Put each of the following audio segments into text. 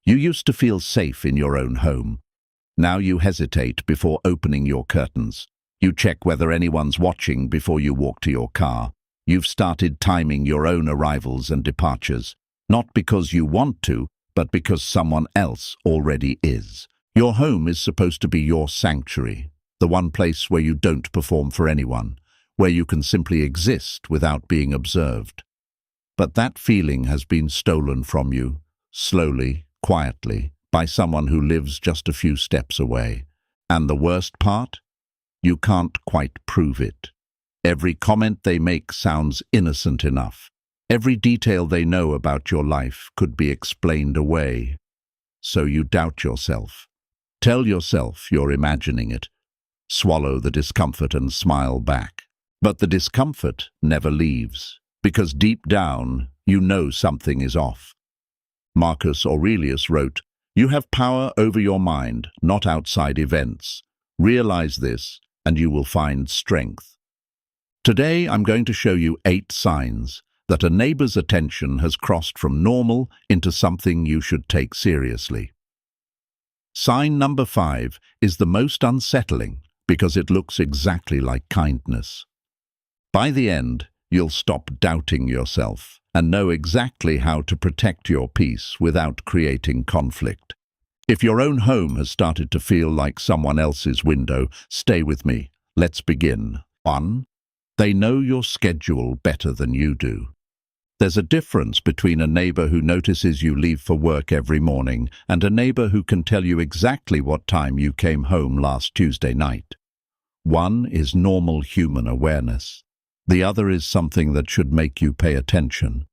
You used to feel safe in your own home. Now you hesitate before opening your curtains. You check whether anyone's watching before you walk to your car. You've started timing your own arrivals and departures, not because you want to, but because someone else already is. Your home is supposed to be your sanctuary, the one place where you don't perform for anyone, where you can simply exist without being observed. But that feeling has been stolen from you, slowly, quietly, by someone who lives just a few steps away. And the worst part? You can't quite prove it. Every comment they make sounds innocent enough. Every detail they know about your life could be explained away. So you doubt yourself. Tell yourself you're imagining it. Swallow the discomfort and smile back. But the discomfort never leaves, because deep down you know something is off. Marcus Aurelius wrote, "You have power over your mind, not outside events. Realize this, and you will find strength." Today I'm going to show you 8 signs that a neighbor's attention has crossed from normal into something you should take seriously. Sign number 5 is the most unsettling because it looks exactly like kindness. By the end, you'll stop doubting yourself and know exactly how to protect your peace without creating conflict. If your own home has started to feel like someone else's window, stay with me. Let's begin. 1. They know your schedule better than you do. There's a difference between a neighbor who notices you leave for work every morning and a neighbor who can tell you exactly what time you came home last Tuesday night. One is normal human awareness. The other is something that should make you pay attention.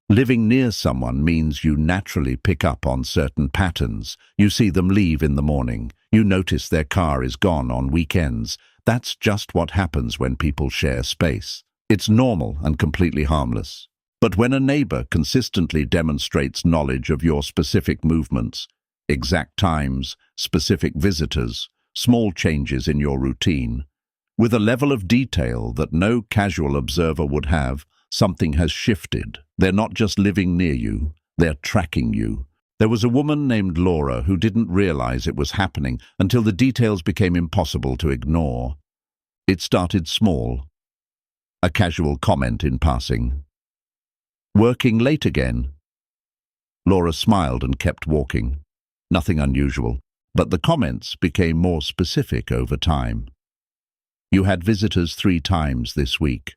Living near someone means you naturally pick up on certain patterns. You see them leave in the morning. You notice their car is gone on weekends. That's just what happens when people share space. It's normal and completely harmless. But when a neighbor consistently demonstrates knowledge of your specific movements, exact times, specific visitors, small changes in your routine, with a level of detail that no casual observer would have, something has shifted. They're not just living near you, they're tracking you. There was a woman named Laura who didn't realize it was happening until the details became impossible to ignore. It started small. A casual comment in passing. "Working late again?" Laura smiled and kept walking. Nothing unusual, but the comments became more specific over time. "You had visitors 3 times this week.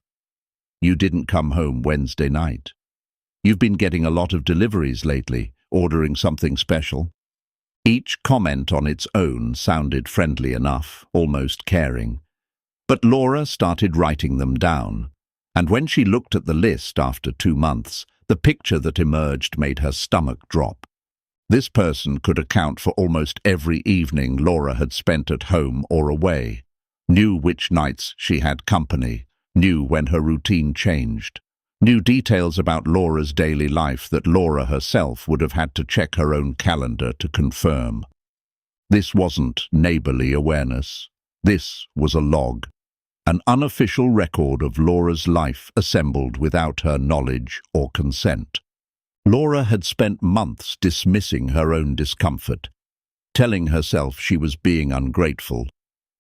You didn't come home Wednesday night. You've been getting a lot of deliveries lately, ordering something special." Each comment on its own sounded friendly enough, almost caring. But Laura started writing them down. And when she looked at the list after 2 months, the picture that emerged made her stomach drop. This person could account for almost every evening Laura had spent at home or away, knew which nights she had company, knew when her routine changed, knew details about Laura's daily life that Laura herself would have had to check her own calendar to confirm. This wasn't neighborly awareness. This was a log. An unofficial record of Laura's life assembled without her knowledge or consent. Laura had spent months dismissing her own discomfort, telling herself she was being ungrateful,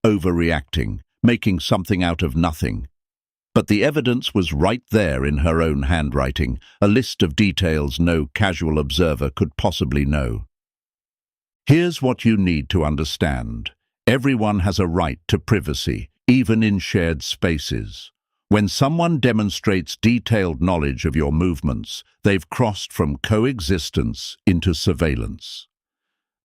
overreacting, making something out of nothing. But the evidence was right there in her own handwriting, a list of details no casual observer could possibly know. Here's what you need to understand. Everyone has a right to privacy, even in shared spaces. When someone demonstrates detailed knowledge of your movements, they've crossed from coexistence into surveillance.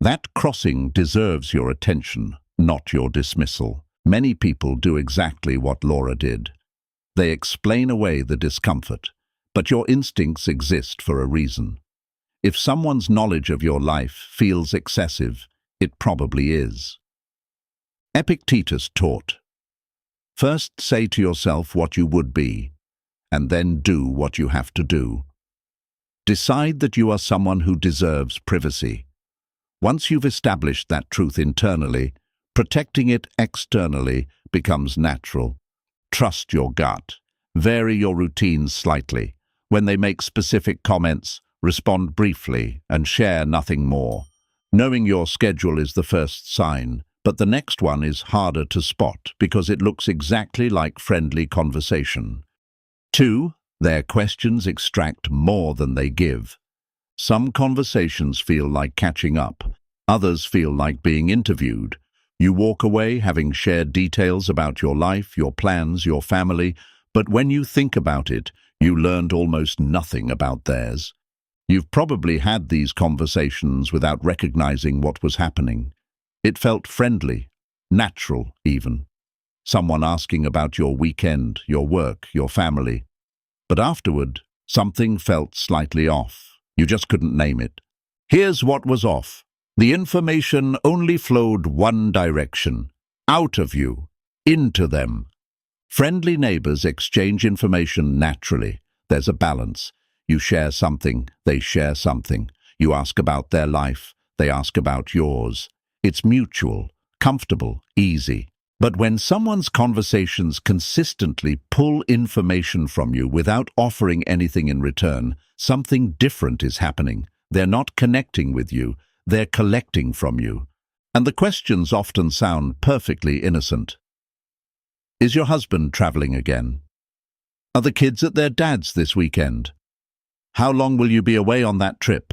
That crossing deserves your attention, not your dismissal. Many people do exactly what Laura did. They explain away the discomfort, but your instincts exist for a reason. If someone's knowledge of your life feels excessive, it probably is. Epictetus taught, "First say to yourself what you would be, and then do what you have to do." Decide that you are someone who deserves privacy. Once you've established that truth internally, protecting it externally becomes natural. Trust your gut. Vary your routines slightly. When they make specific comments, respond briefly, and share nothing more. Knowing your schedule is the first sign, but the next one is harder to spot because it looks exactly like friendly conversation. 2. Their questions extract more than they give. Some conversations feel like catching up, others feel like being interviewed. You walk away having shared details about your life, your plans, your family, but when you think about it, you learned almost nothing about theirs. You've probably had these conversations without recognizing what was happening. It felt friendly, natural even. Someone asking about your weekend, your work, your family. But afterward, something felt slightly off. You just couldn't name it. Here's what was off. The information only flowed one direction. Out of you. Into them. Friendly neighbors exchange information naturally. There's a balance. You share something, they share something. You ask about their life, they ask about yours. It's mutual, comfortable, easy. But when someone's conversations consistently pull information from you without offering anything in return, something different is happening. They're not connecting with you, they're collecting from you. And the questions often sound perfectly innocent. Is your husband traveling again? Are the kids at their dad's this weekend? How long will you be away on that trip?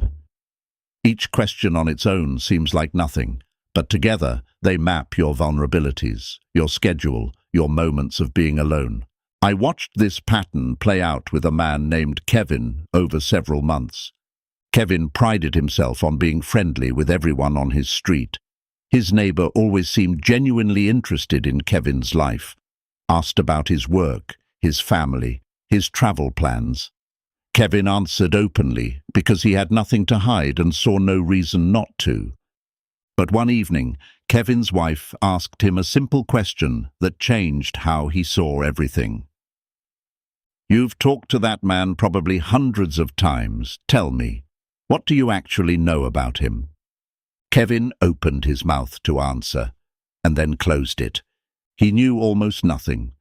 Each question on its own seems like nothing, but together they map your vulnerabilities, your schedule, your moments of being alone. I watched this pattern play out with a man named Kevin over several months. Kevin prided himself on being friendly with everyone on his street. His neighbor always seemed genuinely interested in Kevin's life, asked about his work, his family, his travel plans. Kevin answered openly because he had nothing to hide and saw no reason not to. But one evening, Kevin's wife asked him a simple question that changed how he saw everything. You've talked to that man probably hundreds of times. Tell me, what do you actually know about him? Kevin opened his mouth to answer, and then closed it. He knew almost nothing.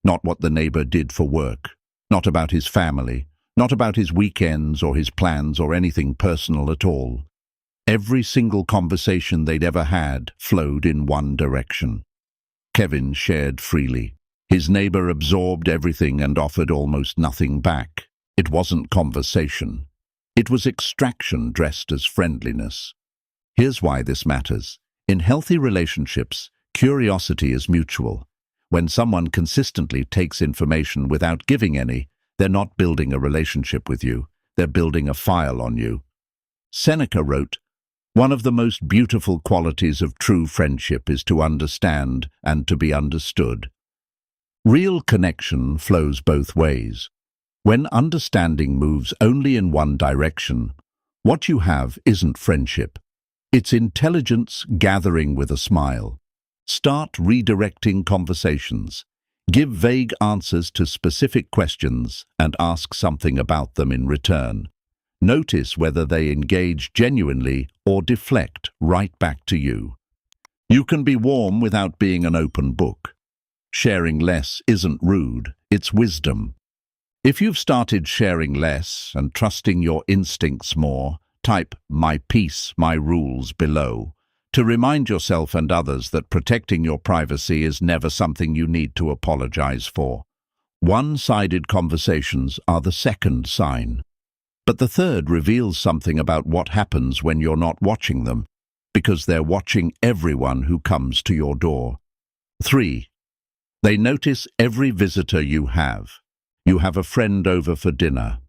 Not what the neighbor did for work, not about his family, not about his weekends or his plans or anything personal at all. Every single conversation they'd ever had flowed in one direction. Kevin shared freely. His neighbor absorbed everything and offered almost nothing back. It wasn't conversation. It was extraction dressed as friendliness. Here's why this matters. In healthy relationships, curiosity is mutual. When someone consistently takes information without giving any, they're not building a relationship with you. They're building a file on you. Seneca wrote, "One of the most beautiful qualities of true friendship is to understand and to be understood." Real connection flows both ways. When understanding moves only in one direction, what you have isn't friendship. It's intelligence gathering with a smile. Start redirecting conversations. Give vague answers to specific questions and ask something about them in return. Notice whether they engage genuinely or deflect right back to you. You can be warm without being an open book. Sharing less isn't rude, it's wisdom. If you've started sharing less and trusting your instincts more, type "my peace, my rules" below to remind yourself and others that protecting your privacy is never something you need to apologize for. One-sided conversations are the second sign. But the third reveals something about what happens when you're not watching them, because they're watching everyone who comes to your door. 3. They notice every visitor you have. You have a friend over for dinner.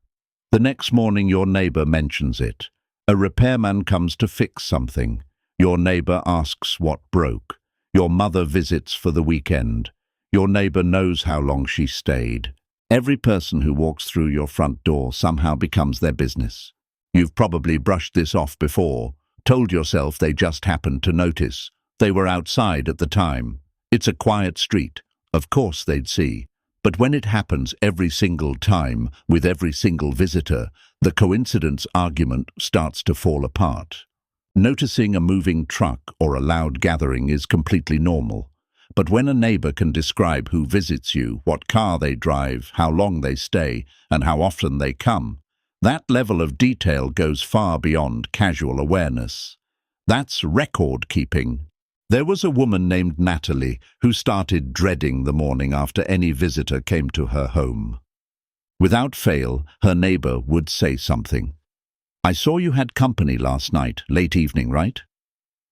The next morning your neighbor mentions it. A repairman comes to fix something. Your neighbor asks what broke. Your mother visits for the weekend. Your neighbor knows how long she stayed. Every person who walks through your front door somehow becomes their business. You've probably brushed this off before, told yourself they just happened to notice. They were outside at the time. It's a quiet street. Of course they'd see. But when it happens every single time, with every single visitor, the coincidence argument starts to fall apart. Noticing a moving truck or a loud gathering is completely normal. But when a neighbor can describe who visits you, what car they drive, how long they stay, and how often they come, That level of detail goes far beyond casual awareness. That's record keeping. There was a woman named Natalie who started dreading the morning after any visitor came to her home. Without fail, her neighbor would say something. "I saw you had company last night, late evening, right?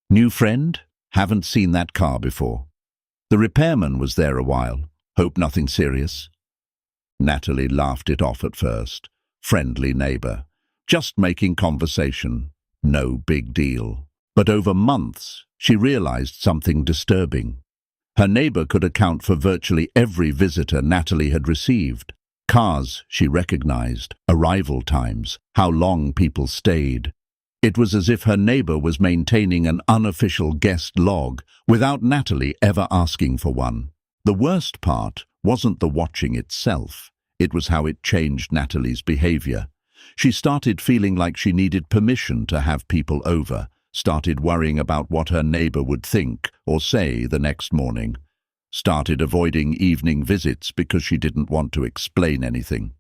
New friend? Haven't seen that car before. The repairman was there a while. Hope nothing serious." Natalie laughed it off at first. Friendly neighbor. Just making conversation. No big deal. But over months, she realized something disturbing. Her neighbor could account for virtually every visitor Natalie had received. Cars she recognized, arrival times, how long people stayed. It was as if her neighbor was maintaining an unofficial guest log without Natalie ever asking for one. The worst part wasn't the watching itself. It was how it changed Natalie's behavior. She started feeling like she needed permission to have people over, started worrying about what her neighbor would think or say the next morning, started avoiding evening visits because she didn't want to explain anything.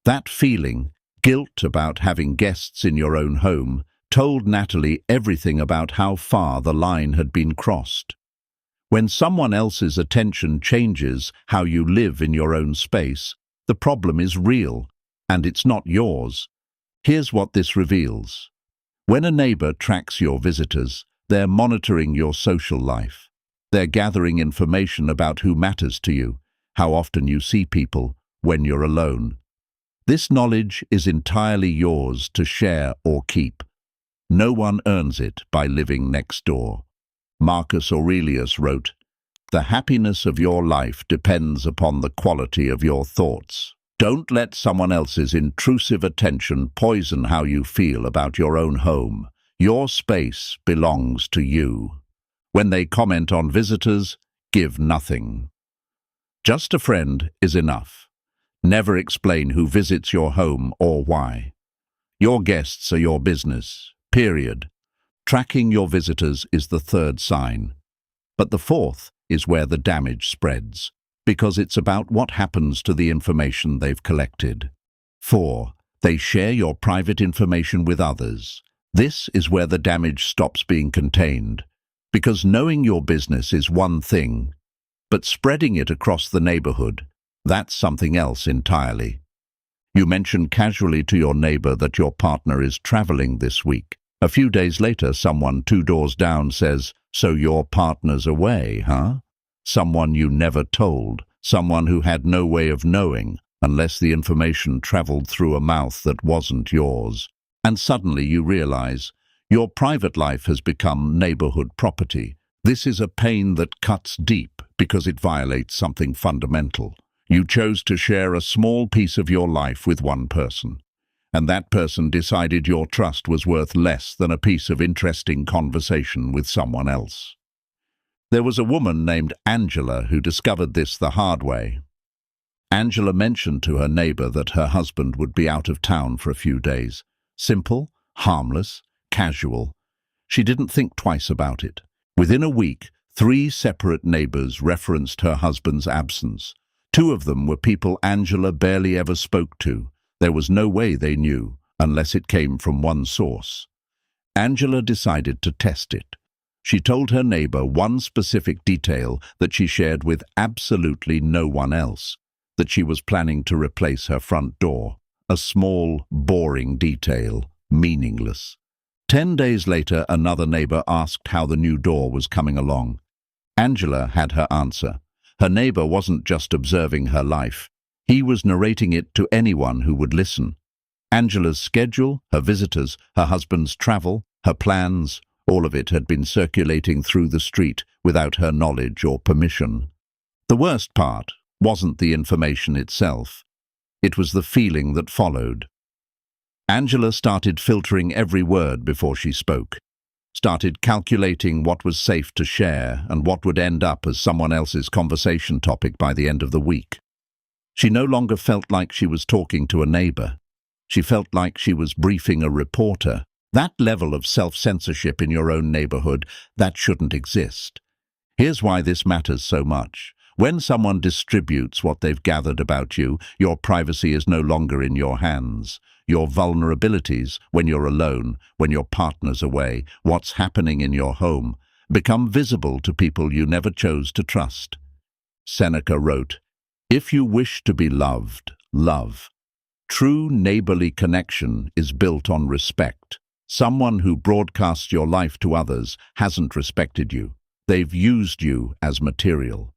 That feeling, guilt about having guests in your own home, told Natalie everything about how far the line had been crossed. When someone else's attention changes how you live in your own space, the problem is real, and it's not yours. Here's what this reveals. When a neighbor tracks your visitors, they're monitoring your social life. They're gathering information about who matters to you, how often you see people, when you're alone. This knowledge is entirely yours to share or keep. No one earns it by living next door. Marcus Aurelius wrote, "The happiness of your life depends upon the quality of your thoughts." Don't let someone else's intrusive attention poison how you feel about your own home. Your space belongs to you. When they comment on visitors, give nothing. Just a friend is enough. Never explain who visits your home or why. Your guests are your business, period. Tracking your visitors is the third sign. But the fourth is where the damage spreads, because it's about what happens to the information they've collected. 4. They share your private information with others. This is where the damage stops being contained, because knowing your business is one thing, but spreading it across the neighborhood, that's something else entirely. You mention casually to your neighbor that your partner is traveling this week. A few days later, someone 2 doors down says, "So your partner's away, huh?" Someone you never told, someone who had no way of knowing, unless the information traveled through a mouth that wasn't yours. And suddenly you realize, your private life has become neighborhood property. This is a pain that cuts deep because it violates something fundamental. You chose to share a small piece of your life with one person, and that person decided your trust was worth less than a piece of interesting conversation with someone else. There was a woman named Angela who discovered this the hard way. Angela mentioned to her neighbor that her husband would be out of town for a few days. Simple, harmless, casual. She didn't think twice about it. Within a week, 3 separate neighbors referenced her husband's absence. 2 of them were people Angela barely ever spoke to. There was no way they knew, unless it came from one source. Angela decided to test it. She told her neighbor one specific detail that she shared with absolutely no one else, that she was planning to replace her front door. A small, boring detail, meaningless. 10 days later, another neighbor asked how the new door was coming along. Angela had her answer. Her neighbor wasn't just observing her life. He was narrating it to anyone who would listen. Angela's schedule, her visitors, her husband's travel, her plans, all of it had been circulating through the street without her knowledge or permission. The worst part wasn't the information itself. It was the feeling that followed. Angela started filtering every word before she spoke, started calculating what was safe to share and what would end up as someone else's conversation topic by the end of the week. She no longer felt like she was talking to a neighbor. She felt like she was briefing a reporter. That level of self-censorship in your own neighborhood, that shouldn't exist. Here's why this matters so much. When someone distributes what they've gathered about you, your privacy is no longer in your hands. your vulnerabilities, when you're alone, when your partner's away, what's happening in your home, become visible to people you never chose to trust. Seneca wrote, "If you wish to be loved, love." True neighborly connection is built on respect. Someone who broadcasts your life to others hasn't respected you. They've used you as material.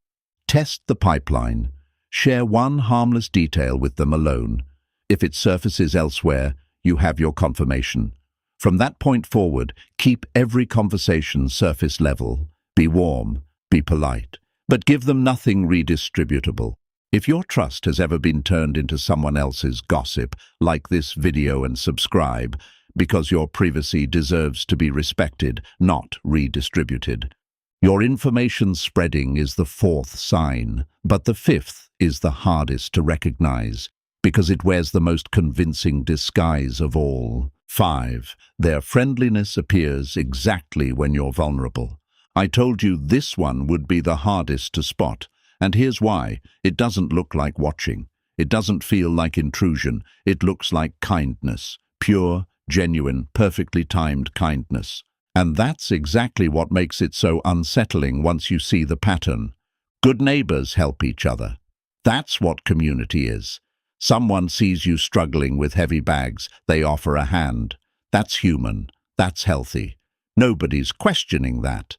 Test the pipeline. Share one harmless detail with them alone. If it surfaces elsewhere, you have your confirmation. From that point forward, keep every conversation surface level. Be warm, be polite, but give them nothing redistributable. If your trust has ever been turned into someone else's gossip, like this video and subscribe, because your privacy deserves to be respected, not redistributed. Your information spreading is the fourth sign, but the fifth is the hardest to recognize, because it wears the most convincing disguise of all. 5. Their friendliness appears exactly when you're vulnerable. I told you this one would be the hardest to spot. And here's why. It doesn't look like watching. It doesn't feel like intrusion. It looks like kindness. Pure, genuine, perfectly timed kindness. And that's exactly what makes it so unsettling once you see the pattern. Good neighbors help each other. That's what community is. Someone sees you struggling with heavy bags, they offer a hand. That's human. That's healthy. Nobody's questioning that.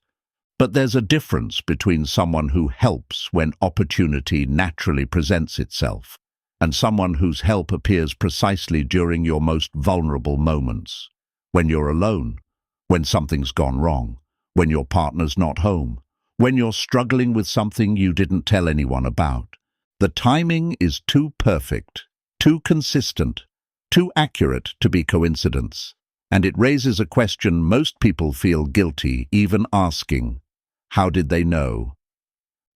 But there's a difference between someone who helps when opportunity naturally presents itself, and someone whose help appears precisely during your most vulnerable moments. When you're alone, when something's gone wrong, when your partner's not home, when you're struggling with something you didn't tell anyone about. The timing is too perfect, too consistent, too accurate to be coincidence. And it raises a question most people feel guilty even asking. How did they know?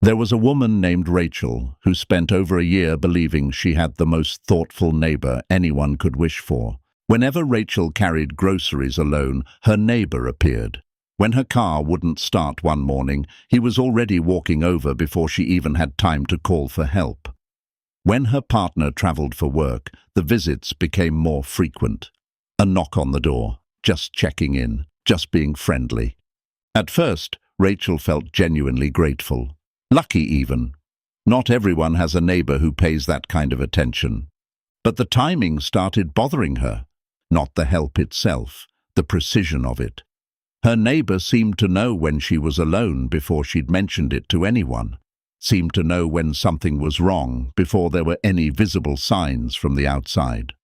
There was a woman named Rachel who spent over a year believing she had the most thoughtful neighbor anyone could wish for. Whenever Rachel carried groceries alone, her neighbor appeared. When her car wouldn't start one morning, he was already walking over before she even had time to call for help. When her partner traveled for work, the visits became more frequent. A knock on the door, just checking in, just being friendly. At first, Rachel felt genuinely grateful. Lucky even. Not everyone has a neighbor who pays that kind of attention. But the timing started bothering her. Not the help itself, the precision of it. Her neighbor seemed to know when she was alone before she'd mentioned it to anyone. Seemed to know when something was wrong before there were any visible signs from the outside.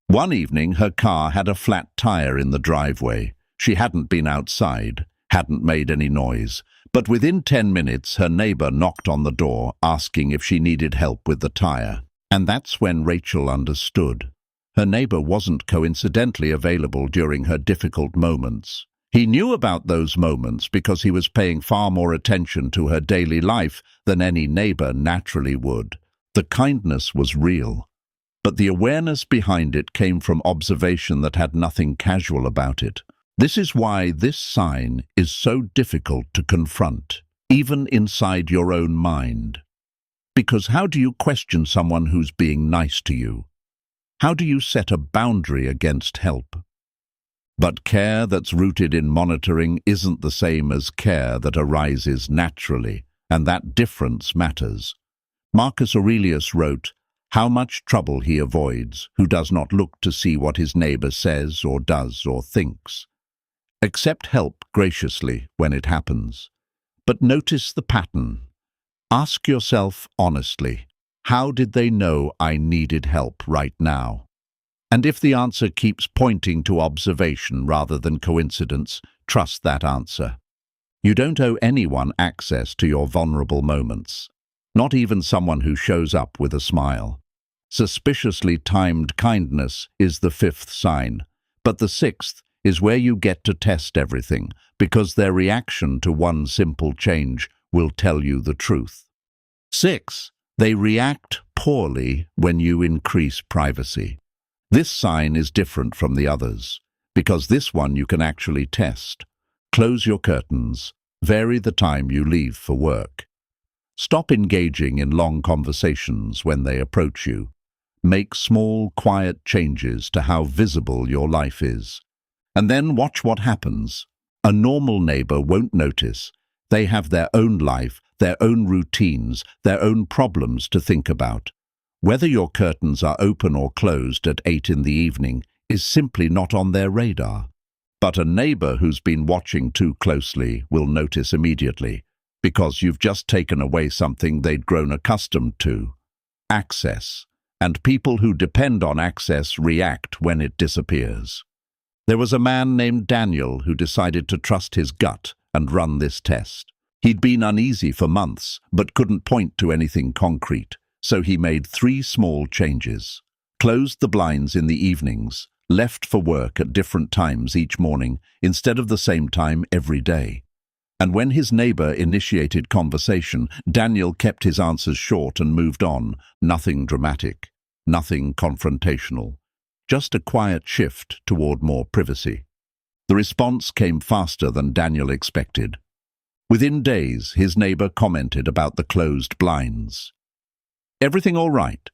One evening, her car had a flat tire in the driveway. She hadn't been outside, hadn't made any noise, but within 10 minutes her neighbor knocked on the door asking if she needed help with the tire. And that's when Rachel understood. Her neighbor wasn't coincidentally available during her difficult moments. He knew about those moments because he was paying far more attention to her daily life than any neighbor naturally would. The kindness was real, but the awareness behind it came from observation that had nothing casual about it. This is why this sign is so difficult to confront, even inside your own mind. Because how do you question someone who's being nice to you? How do you set a boundary against help? But care that's rooted in monitoring isn't the same as care that arises naturally, and that difference matters. Marcus Aurelius wrote, "How much trouble he avoids, who does not look to see what his neighbor says or does or thinks." Accept help graciously when it happens, but notice the pattern. Ask yourself honestly, how did they know I needed help right now? And if the answer keeps pointing to observation rather than coincidence, trust that answer. You don't owe anyone access to your vulnerable moments, not even someone who shows up with a smile. Suspiciously timed kindness is the fifth sign, but the sixth is where you get to test everything, because their reaction to one simple change will tell you the truth. 6. They react poorly when you increase privacy. This sign is different from the others, because this one you can actually test. Close your curtains. Vary the time you leave for work. Stop engaging in long conversations when they approach you. Make small, quiet changes to how visible your life is. And then watch what happens. A normal neighbor won't notice. They have their own life, their own routines, their own problems to think about. Whether your curtains are open or closed at 8 in the evening is simply not on their radar. But a neighbor who's been watching too closely will notice immediately, because you've just taken away something they'd grown accustomed to: access. And people who depend on access react when it disappears. There was a man named Daniel who decided to trust his gut and run this test. He'd been uneasy for months, but couldn't point to anything concrete, so he made 3 small changes. Closed the blinds in the evenings, left for work at different times each morning instead of the same time every day. And when his neighbor initiated conversation, Daniel kept his answers short and moved on. Nothing dramatic, nothing confrontational, just a quiet shift toward more privacy. The response came faster than Daniel expected. Within days, his neighbor commented about the closed blinds. "Everything all right?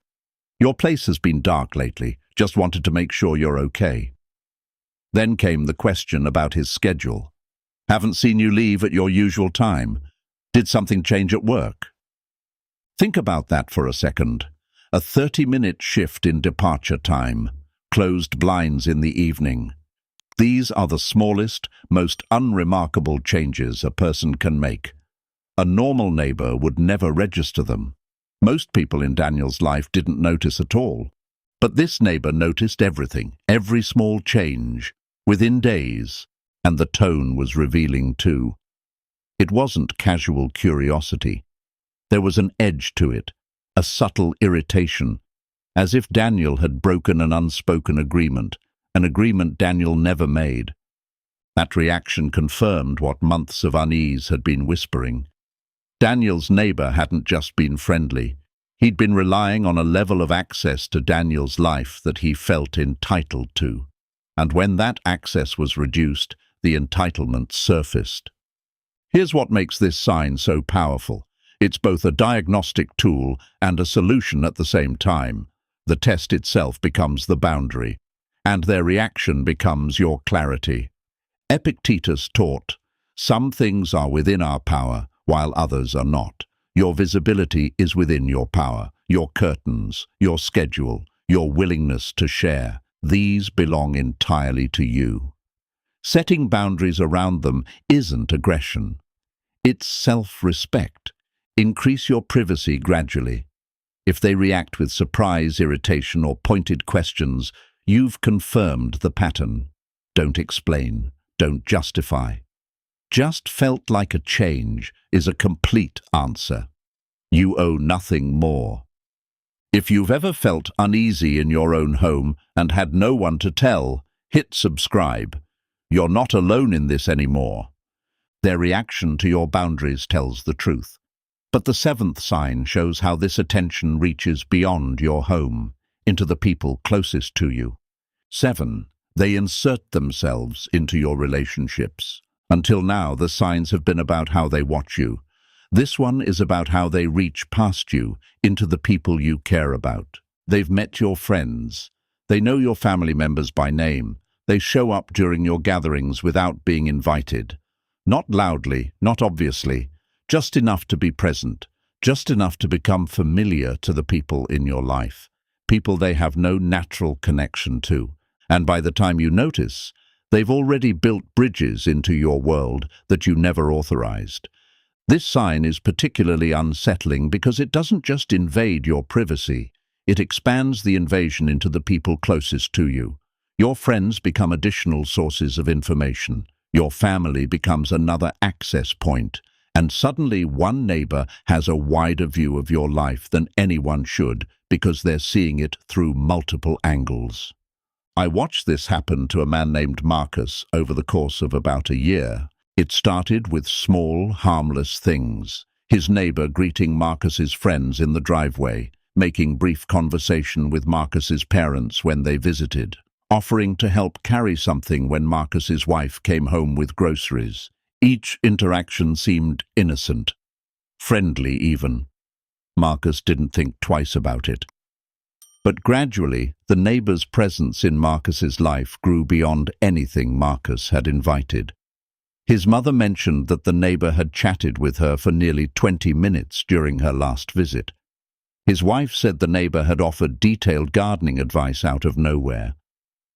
Your place has been dark lately. Just wanted to make sure you're okay." Then came the question about his schedule. "Haven't seen you leave at your usual time. Did something change at work?" Think about that for a second. A 30-minute shift in departure time, closed blinds in the evening. These are the smallest, most unremarkable changes a person can make. A normal neighbor would never register them. Most people in Daniel's life didn't notice at all. But this neighbor noticed everything, every small change, within days. And the tone was revealing too. It wasn't casual curiosity. There was an edge to it, a subtle irritation, as if Daniel had broken an unspoken agreement, an agreement Daniel never made. That reaction confirmed what months of unease had been whispering. Daniel's neighbor hadn't just been friendly. He'd been relying on a level of access to Daniel's life that he felt entitled to. And when that access was reduced, the entitlement surfaced. Here's what makes this sign so powerful. It's both a diagnostic tool and a solution at the same time. The test itself becomes the boundary, and their reaction becomes your clarity. Epictetus taught, "Some things are within our power, while others are not. Your visibility is within your power, your curtains, your schedule, your willingness to share. These belong entirely to you." Setting boundaries around them isn't aggression. It's self-respect. Increase your privacy gradually. If they react with surprise, irritation, or pointed questions, you've confirmed the pattern. Don't explain. Don't justify. "Just felt like a change" is a complete answer. You owe nothing more. If you've ever felt uneasy in your own home and had no one to tell, hit subscribe. You're not alone in this anymore. Their reaction to your boundaries tells the truth. But the 7th sign shows how this attention reaches beyond your home, into the people closest to you. 7. They insert themselves into your relationships. Until now, the signs have been about how they watch you. This one is about how they reach past you, into the people you care about. They've met your friends. They know your family members by name. They show up during your gatherings without being invited. Not loudly, not obviously, just enough to be present, just enough to become familiar to the people in your life, people they have no natural connection to. And by the time you notice, they've already built bridges into your world that you never authorized. This sign is particularly unsettling because it doesn't just invade your privacy, it expands the invasion into the people closest to you. Your friends become additional sources of information. Your family becomes another access point. And suddenly one neighbor has a wider view of your life than anyone should because they're seeing it through multiple angles. I watched this happen to a man named Marcus over the course of about a year. It started with small, harmless things. His neighbor greeting Marcus's friends in the driveway, making brief conversation with Marcus's parents when they visited, offering to help carry something when Marcus's wife came home with groceries. Each interaction seemed innocent, friendly even. Marcus didn't think twice about it. But gradually, the neighbor's presence in Marcus's life grew beyond anything Marcus had invited. His mother mentioned that the neighbor had chatted with her for nearly 20 minutes during her last visit. His wife said the neighbor had offered detailed gardening advice out of nowhere.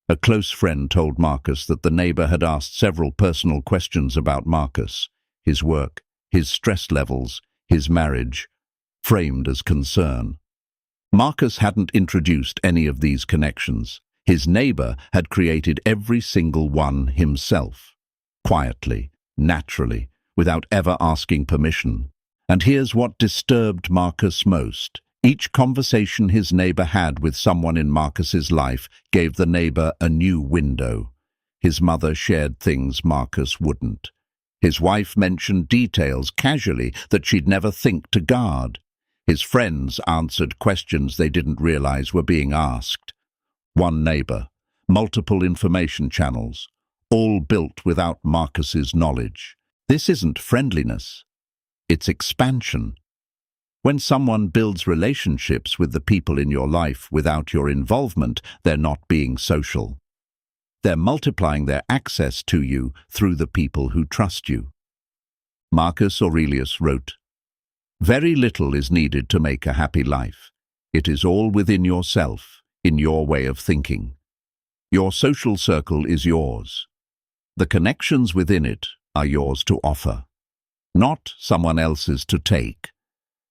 A close friend told Marcus that the neighbor had asked several personal questions about Marcus, his work, his stress levels, his marriage, framed as concern. Marcus hadn't introduced any of these connections. His neighbor had created every single one himself, quietly, naturally, without ever asking permission. And here's what disturbed Marcus most. Each conversation his neighbor had with someone in Marcus's life gave the neighbor a new window. His mother shared things Marcus wouldn't. His wife mentioned details casually that she'd never think to guard. His friends answered questions they didn't realize were being asked. One neighbor, multiple information channels, all built without Marcus's knowledge. This isn't friendliness. It's expansion. When someone builds relationships with the people in your life without your involvement, they're not being social. They're multiplying their access to you through the people who trust you. Marcus Aurelius wrote, "Very little is needed to make a happy life. It is all within yourself, in your way of thinking. Your social circle is yours. The connections within it are yours to offer, not someone else's to take.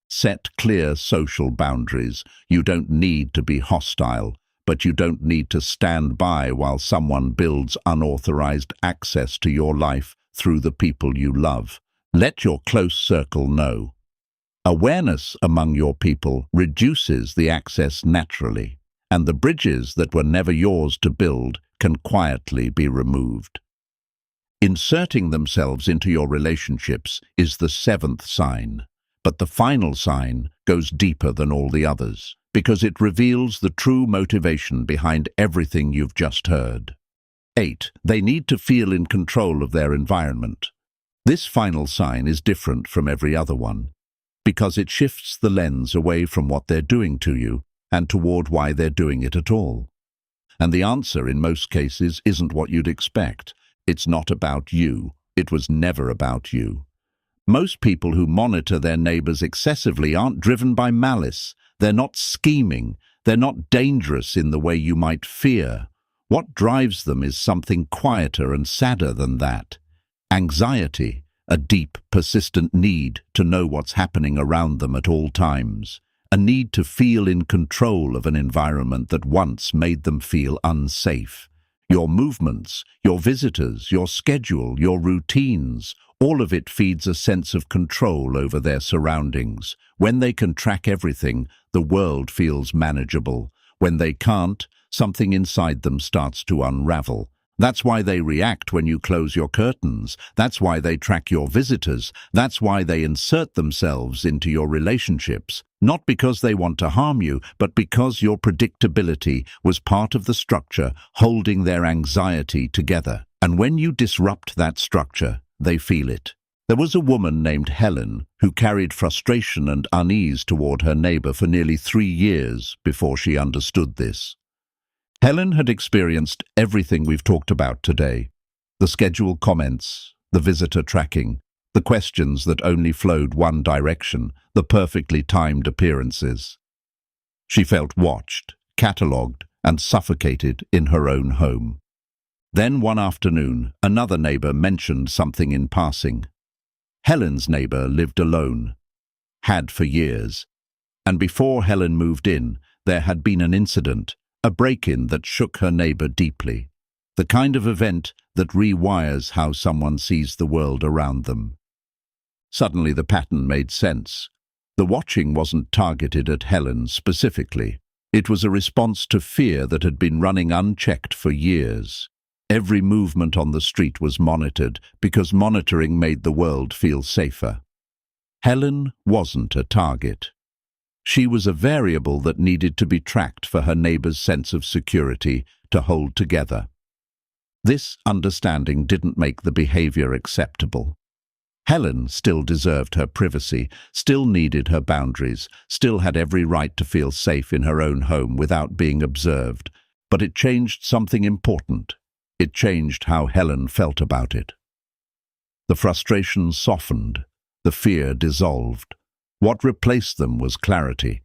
Set clear social boundaries. You don't need to be hostile, but you don't need to stand by while someone builds unauthorized access to your life through the people you love. Let your close circle know. Awareness among your people reduces the access naturally, and the bridges that were never yours to build can quietly be removed." Inserting themselves into your relationships is the seventh sign. But the final sign goes deeper than all the others, because it reveals the true motivation behind everything you've just heard. 8. They need to feel in control of their environment. This final sign is different from every other one, because it shifts the lens away from what they're doing to you and toward why they're doing it at all. And the answer in most cases isn't what you'd expect. It's not about you. It was never about you. Most people who monitor their neighbors excessively aren't driven by malice. They're not scheming. They're not dangerous in the way you might fear. What drives them is something quieter and sadder than that. Anxiety, a deep, persistent need to know what's happening around them at all times. A need to feel in control of an environment that once made them feel unsafe. Your movements, your visitors, your schedule, your routines, all of it feeds a sense of control over their surroundings. When they can track everything, the world feels manageable. When they can't, something inside them starts to unravel. That's why they react when you close your curtains. That's why they track your visitors. That's why they insert themselves into your relationships. Not because they want to harm you, but because your predictability was part of the structure holding their anxiety together. And when you disrupt that structure, they feel it. There was a woman named Helen who carried frustration and unease toward her neighbor for nearly 3 years before she understood this. Helen had experienced everything we've talked about today. The schedule comments, the visitor tracking, the questions that only flowed one direction, the perfectly timed appearances. She felt watched, catalogued, and suffocated in her own home. Then one afternoon, another neighbor mentioned something in passing. Helen's neighbor lived alone, had for years, and before Helen moved in, there had been an incident, a break-in that shook her neighbor deeply, the kind of event that rewires how someone sees the world around them. Suddenly the pattern made sense. The watching wasn't targeted at Helen specifically. It was a response to fear that had been running unchecked for years. Every movement on the street was monitored because monitoring made the world feel safer. Helen wasn't a target. She was a variable that needed to be tracked for her neighbor's sense of security to hold together. This understanding didn't make the behavior acceptable. Helen still deserved her privacy, still needed her boundaries, still had every right to feel safe in her own home without being observed. But it changed something important. It changed how Helen felt about it. The frustration softened, the fear dissolved. What replaced them was clarity.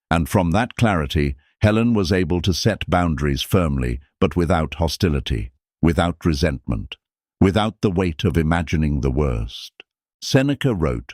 And from that clarity, Helen was able to set boundaries firmly, but without hostility, without resentment, without the weight of imagining the worst. Seneca wrote,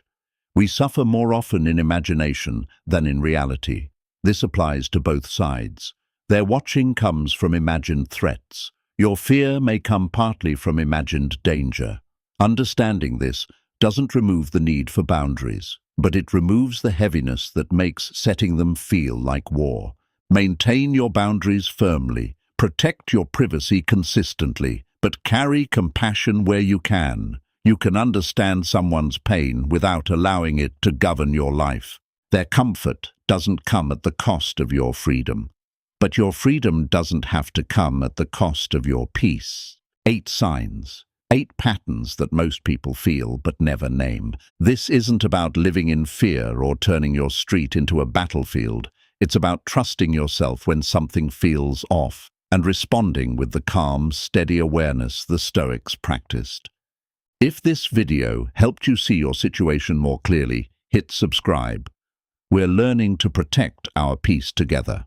"We suffer more often in imagination than in reality." This applies to both sides. Their watching comes from imagined threats. Your fear may come partly from imagined danger. Understanding this doesn't remove the need for boundaries, but it removes the heaviness that makes setting them feel like war. Maintain your boundaries firmly, protect your privacy consistently, but carry compassion where you can. You can understand someone's pain without allowing it to govern your life. Their comfort doesn't come at the cost of your freedom. But your freedom doesn't have to come at the cost of your peace. 8 signs, 8 patterns that most people feel but never name. This isn't about living in fear or turning your street into a battlefield. It's about trusting yourself when something feels off and responding with the calm, steady awareness the Stoics practiced. If this video helped you see your situation more clearly, hit subscribe. We're learning to protect our peace together.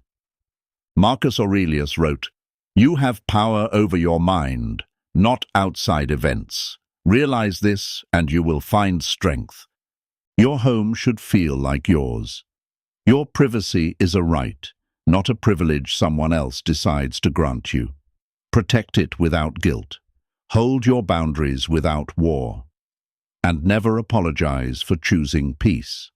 Marcus Aurelius wrote, "You have power over your mind, not outside events. Realize this and you will find strength. Your home should feel like yours. Your privacy is a right, not a privilege someone else decides to grant you. Protect it without guilt. Hold your boundaries without war. And never apologize for choosing peace."